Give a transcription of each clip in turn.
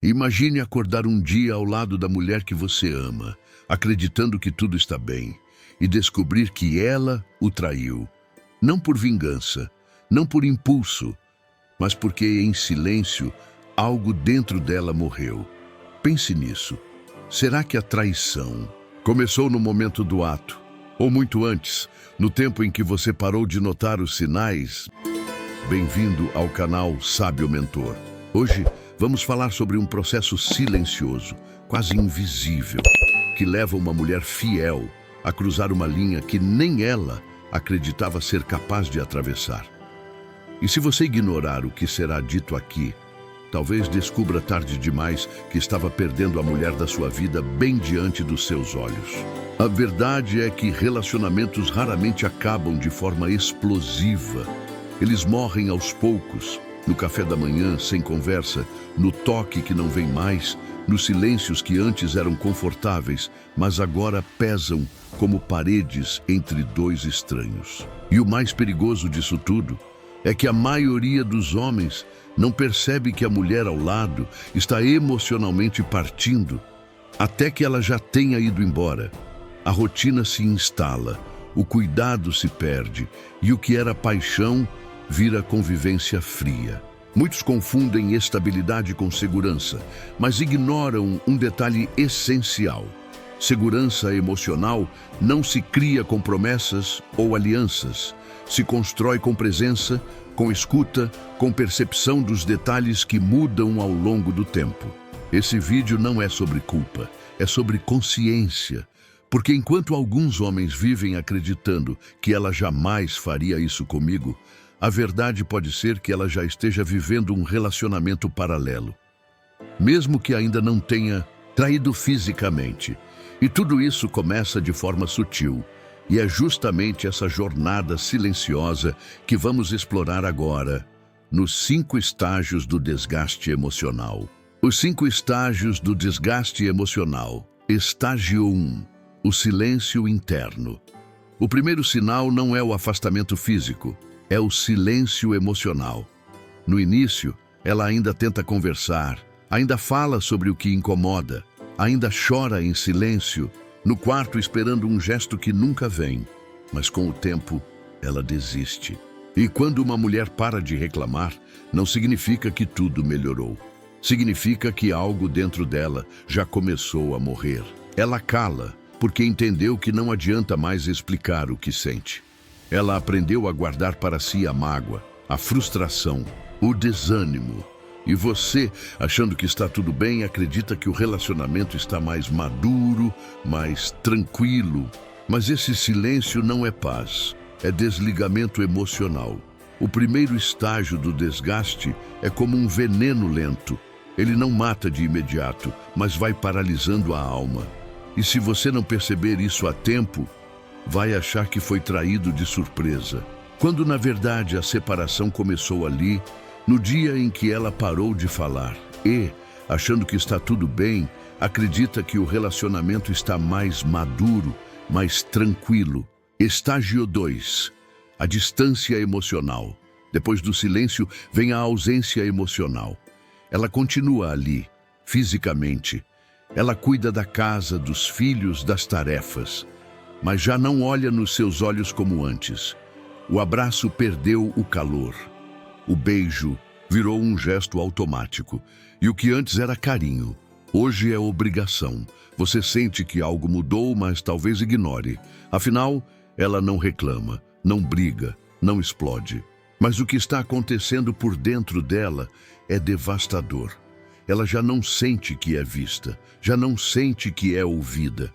Imagine acordar um dia ao lado da mulher que você ama, acreditando que tudo está bem, e descobrir que ela o traiu. Não por vingança, não por impulso, mas porque em silêncio algo dentro dela morreu. Pense nisso. Será que a traição começou no momento do ato? Ou muito antes, no tempo em que você parou de notar os sinais? Bem-vindo ao canal Sábio Mentor. Hoje vamos falar sobre um processo silencioso, quase invisível, que leva uma mulher fiel a cruzar uma linha que nem ela acreditava ser capaz de atravessar. E se você ignorar o que será dito aqui, talvez descubra tarde demais que estava perdendo a mulher da sua vida bem diante dos seus olhos. A verdade é que relacionamentos raramente acabam de forma explosiva. Eles morrem aos poucos, no café da manhã, sem conversa, no toque que não vem mais, nos silêncios que antes eram confortáveis, mas agora pesam como paredes entre dois estranhos. E o mais perigoso disso tudo é que a maioria dos homens não percebe que a mulher ao lado está emocionalmente partindo, até que ela já tenha ido embora. A rotina se instala, o cuidado se perde, e o que era paixão vira convivência fria. Muitos confundem estabilidade com segurança, mas ignoram um detalhe essencial. Segurança emocional não se cria com promessas ou alianças. Se constrói com presença, com escuta, com percepção dos detalhes que mudam ao longo do tempo. Esse vídeo não é sobre culpa, é sobre consciência. Porque enquanto alguns homens vivem acreditando que ela jamais faria isso comigo, a verdade pode ser que ela já esteja vivendo um relacionamento paralelo, mesmo que ainda não tenha traído fisicamente. E tudo isso começa de forma sutil, e é justamente essa jornada silenciosa que vamos explorar agora, nos 5 estágios do desgaste emocional. Os 5 estágios do desgaste emocional. Estágio 1. O silêncio interno. O primeiro sinal não é o afastamento físico, é o silêncio emocional. No início, ela ainda tenta conversar, ainda fala sobre o que incomoda, ainda chora em silêncio, no quarto esperando um gesto que nunca vem. Mas com o tempo, ela desiste. E quando uma mulher para de reclamar, não significa que tudo melhorou. Significa que algo dentro dela já começou a morrer. Ela cala, porque entendeu que não adianta mais explicar o que sente. Ela aprendeu a guardar para si a mágoa, a frustração, o desânimo. E você, achando que está tudo bem, acredita que o relacionamento está mais maduro, mais tranquilo. Mas esse silêncio não é paz, é desligamento emocional. O primeiro estágio do desgaste é como um veneno lento. Ele não mata de imediato, mas vai paralisando a alma. E se você não perceber isso a tempo, vai achar que foi traído de surpresa, quando na verdade a separação começou ali, no dia em que ela parou de falar e, achando que está tudo bem, acredita que o relacionamento está mais maduro, mais tranquilo. Estágio 2. A distância emocional. Depois do silêncio vem a ausência emocional. Ela continua ali, fisicamente. Ela cuida da casa, dos filhos, das tarefas, mas já não olha nos seus olhos como antes. O abraço perdeu o calor. O beijo virou um gesto automático. E o que antes era carinho, hoje é obrigação. Você sente que algo mudou, mas talvez ignore. Afinal, ela não reclama, não briga, não explode. Mas o que está acontecendo por dentro dela é devastador. Ela já não sente que é vista, já não sente que é ouvida.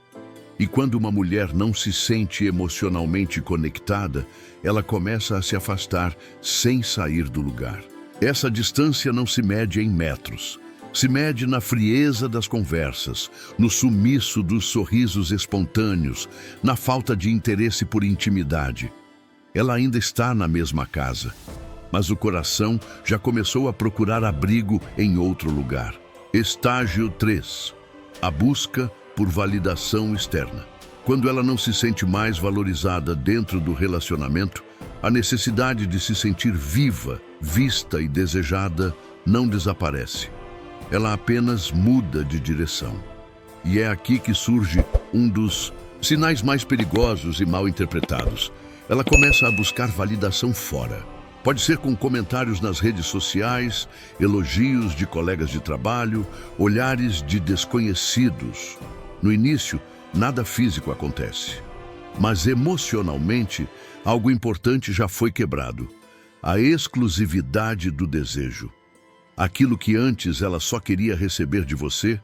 E quando uma mulher não se sente emocionalmente conectada, ela começa a se afastar sem sair do lugar. Essa distância não se mede em metros. Se mede na frieza das conversas, no sumiço dos sorrisos espontâneos, na falta de interesse por intimidade. Ela ainda está na mesma casa, mas o coração já começou a procurar abrigo em outro lugar. Estágio 3. A busca por validação externa. Quando ela não se sente mais valorizada dentro do relacionamento, a necessidade de se sentir viva, vista e desejada não desaparece. ela apenas muda de direção. E é aqui que surge um dos sinais mais perigosos e mal interpretados. Ela começa a buscar validação fora. Pode ser com comentários nas redes sociais, elogios de colegas de trabalho, olhares de desconhecidos. No início, nada físico acontece. Mas emocionalmente, algo importante já foi quebrado. A exclusividade do desejo. Aquilo que antes ela só queria receber de você,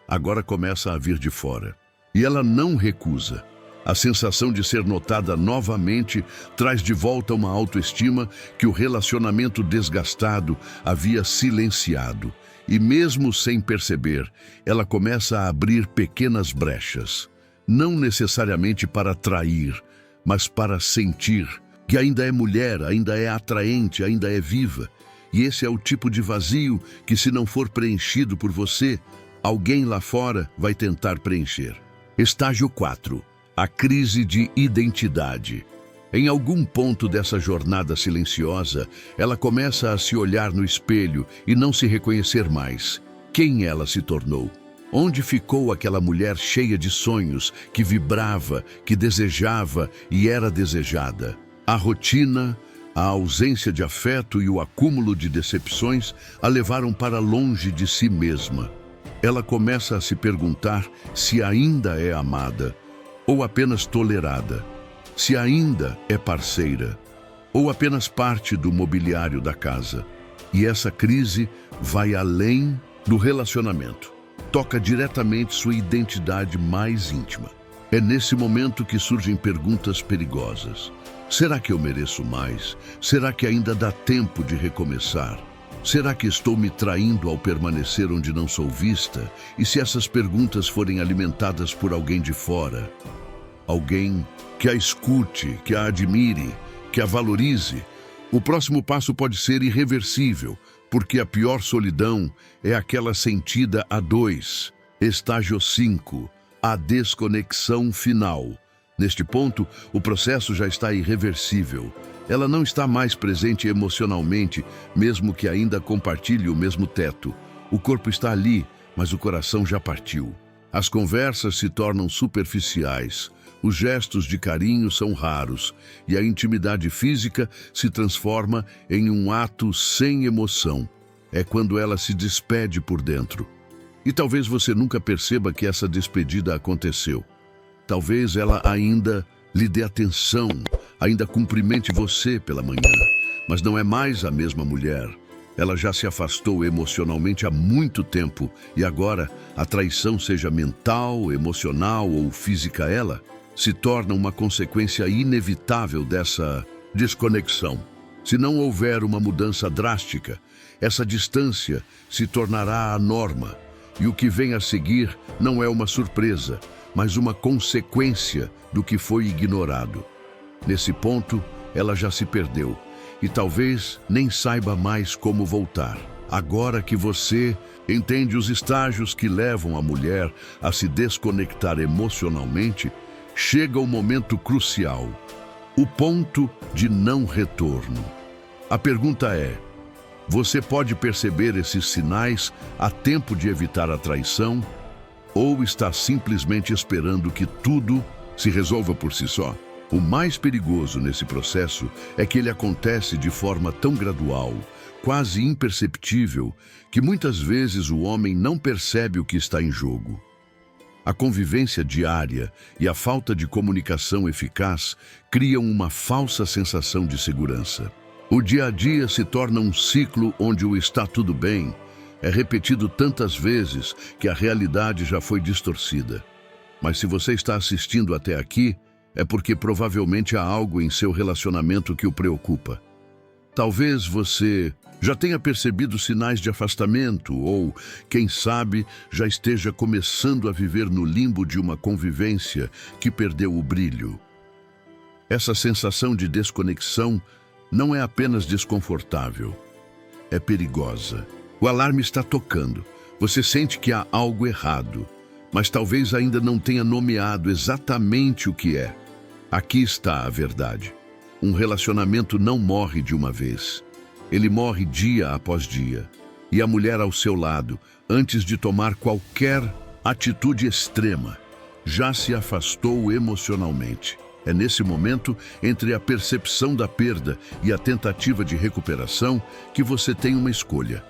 agora começa a vir de fora. E ela não recusa. A sensação de ser notada novamente traz de volta uma autoestima que o relacionamento desgastado havia silenciado. E mesmo sem perceber, ela começa a abrir pequenas brechas. Não necessariamente para atrair, mas para sentir que ainda é mulher, ainda é atraente, ainda é viva. E esse é o tipo de vazio que, se não for preenchido por você, alguém lá fora vai tentar preencher. Estágio 4. A crise de identidade. Em algum ponto dessa jornada silenciosa, ela começa a se olhar no espelho e não se reconhecer mais. Quem ela se tornou? Onde ficou aquela mulher cheia de sonhos, que vibrava, que desejava e era desejada? A rotina, a ausência de afeto e o acúmulo de decepções a levaram para longe de si mesma. Ela começa a se perguntar se ainda é amada ou apenas tolerada, se ainda é parceira ou apenas parte do mobiliário da casa. E essa crise vai além do relacionamento. Toca diretamente sua identidade mais íntima. É nesse momento que surgem perguntas perigosas. Será que eu mereço mais? Será que ainda dá tempo de recomeçar? Será que estou me traindo ao permanecer onde não sou vista? E se essas perguntas forem alimentadas por alguém de fora? Alguém que a escute, que a admire, que a valorize? O próximo passo pode ser irreversível, porque a pior solidão é aquela sentida a dois. Estágio 5. A desconexão final. Neste ponto, o processo já está irreversível. Ela não está mais presente emocionalmente, mesmo que ainda compartilhe o mesmo teto. O corpo está ali, mas o coração já partiu. As conversas se tornam superficiais, os gestos de carinho são raros e a intimidade física se transforma em um ato sem emoção. É quando ela se despede por dentro. E talvez você nunca perceba que essa despedida aconteceu. Talvez ela ainda lhe dê atenção, ainda cumprimente você pela manhã, mas não é mais a mesma mulher. Ela já se afastou emocionalmente há muito tempo e agora a traição, seja mental, emocional ou física, ela se torna uma consequência inevitável dessa desconexão. Se não houver uma mudança drástica, essa distância se tornará a norma e o que vem a seguir não é uma surpresa, mas uma consequência do que foi ignorado. Nesse ponto, ela já se perdeu e talvez nem saiba mais como voltar. Agora que você entende os estágios que levam a mulher a se desconectar emocionalmente, chega o momento crucial, o ponto de não retorno. A pergunta é: você pode perceber esses sinais a tempo de evitar a traição? Ou está simplesmente esperando que tudo se resolva por si só? O mais perigoso nesse processo é que ele acontece de forma tão gradual, quase imperceptível, que muitas vezes o homem não percebe o que está em jogo. A convivência diária e a falta de comunicação eficaz criam uma falsa sensação de segurança. O dia a dia se torna um ciclo onde o está tudo bem é repetido tantas vezes que a realidade já foi distorcida. Mas se você está assistindo até aqui, é porque provavelmente há algo em seu relacionamento que o preocupa. Talvez você já tenha percebido sinais de afastamento ou, quem sabe, já esteja começando a viver no limbo de uma convivência que perdeu o brilho. Essa sensação de desconexão não é apenas desconfortável, é perigosa. O alarme está tocando. Você sente que há algo errado, mas talvez ainda não tenha nomeado exatamente o que é. Aqui está a verdade. Um relacionamento não morre de uma vez. Ele morre dia após dia. e a mulher ao seu lado, antes de tomar qualquer atitude extrema, já se afastou emocionalmente. É nesse momento, entre a percepção da perda e a tentativa de recuperação, que você tem uma escolha: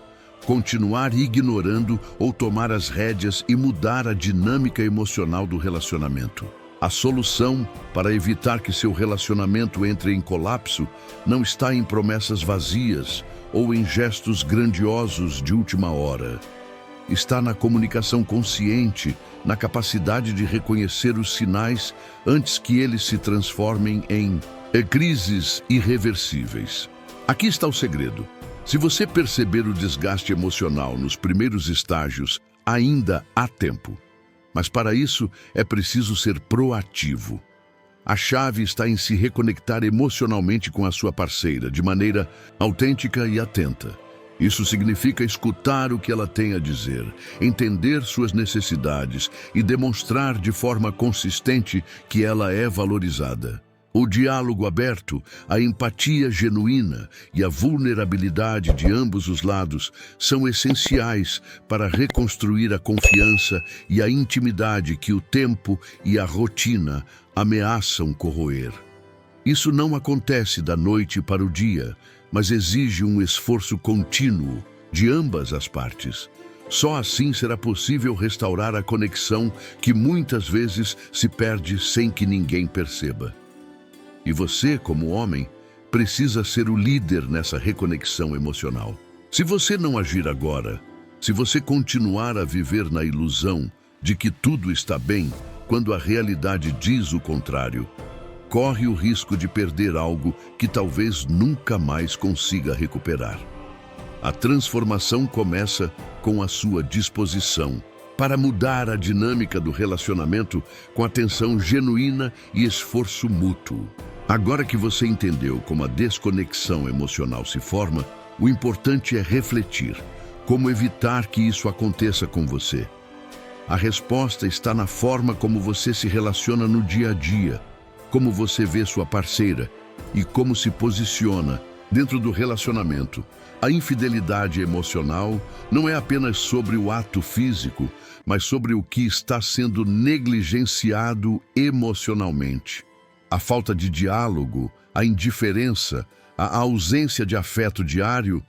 continuar ignorando ou tomar as rédeas e mudar a dinâmica emocional do relacionamento. A solução para evitar que seu relacionamento entre em colapso não está em promessas vazias ou em gestos grandiosos de última hora. Está na comunicação consciente, na capacidade de reconhecer os sinais antes que eles se transformem em crises irreversíveis. Aqui está o segredo. Se você perceber o desgaste emocional nos primeiros estágios, ainda há tempo. Mas para isso é preciso ser proativo. A chave está em se reconectar emocionalmente com a sua parceira, de maneira autêntica e atenta. Isso significa escutar o que ela tem a dizer, entender suas necessidades e demonstrar de forma consistente que ela é valorizada. O diálogo aberto, a empatia genuína e a vulnerabilidade de ambos os lados são essenciais para reconstruir a confiança e a intimidade que o tempo e a rotina ameaçam corroer. Isso não acontece da noite para o dia, mas exige um esforço contínuo de ambas as partes. Só assim será possível restaurar a conexão que muitas vezes se perde sem que ninguém perceba. E você, como homem, precisa ser o líder nessa reconexão emocional. Se você não agir agora, se você continuar a viver na ilusão de que tudo está bem, quando a realidade diz o contrário, corre o risco de perder algo que talvez nunca mais consiga recuperar. A transformação começa com a sua disposição para mudar a dinâmica do relacionamento com atenção genuína e esforço mútuo. Agora que você entendeu como a desconexão emocional se forma, o importante é refletir. Como evitar que isso aconteça com você? A resposta está na forma como você se relaciona no dia a dia, como você vê sua parceira e como se posiciona dentro do relacionamento. A infidelidade emocional não é apenas sobre o ato físico, mas sobre o que está sendo negligenciado emocionalmente. A falta de diálogo, a indiferença, a ausência de afeto diário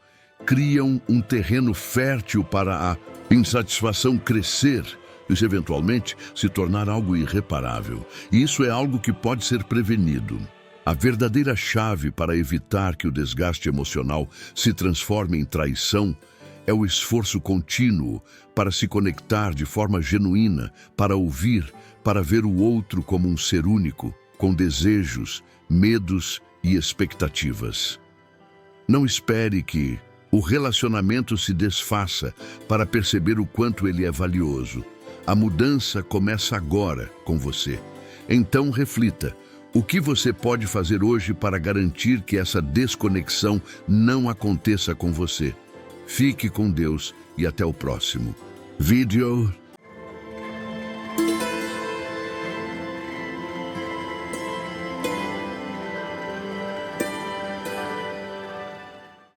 criam um terreno fértil para a insatisfação crescer e, eventualmente, se tornar algo irreparável. E isso é algo que pode ser prevenido. A verdadeira chave para evitar que o desgaste emocional se transforme em traição é o esforço contínuo para se conectar de forma genuína, para ouvir, para ver o outro como um ser único, com desejos, medos e expectativas. Não espere que o relacionamento se desfaça para perceber o quanto ele é valioso. A mudança começa agora com você. Então reflita: o que você pode fazer hoje para garantir que essa desconexão não aconteça com você? Fique com Deus e até o próximo vídeo.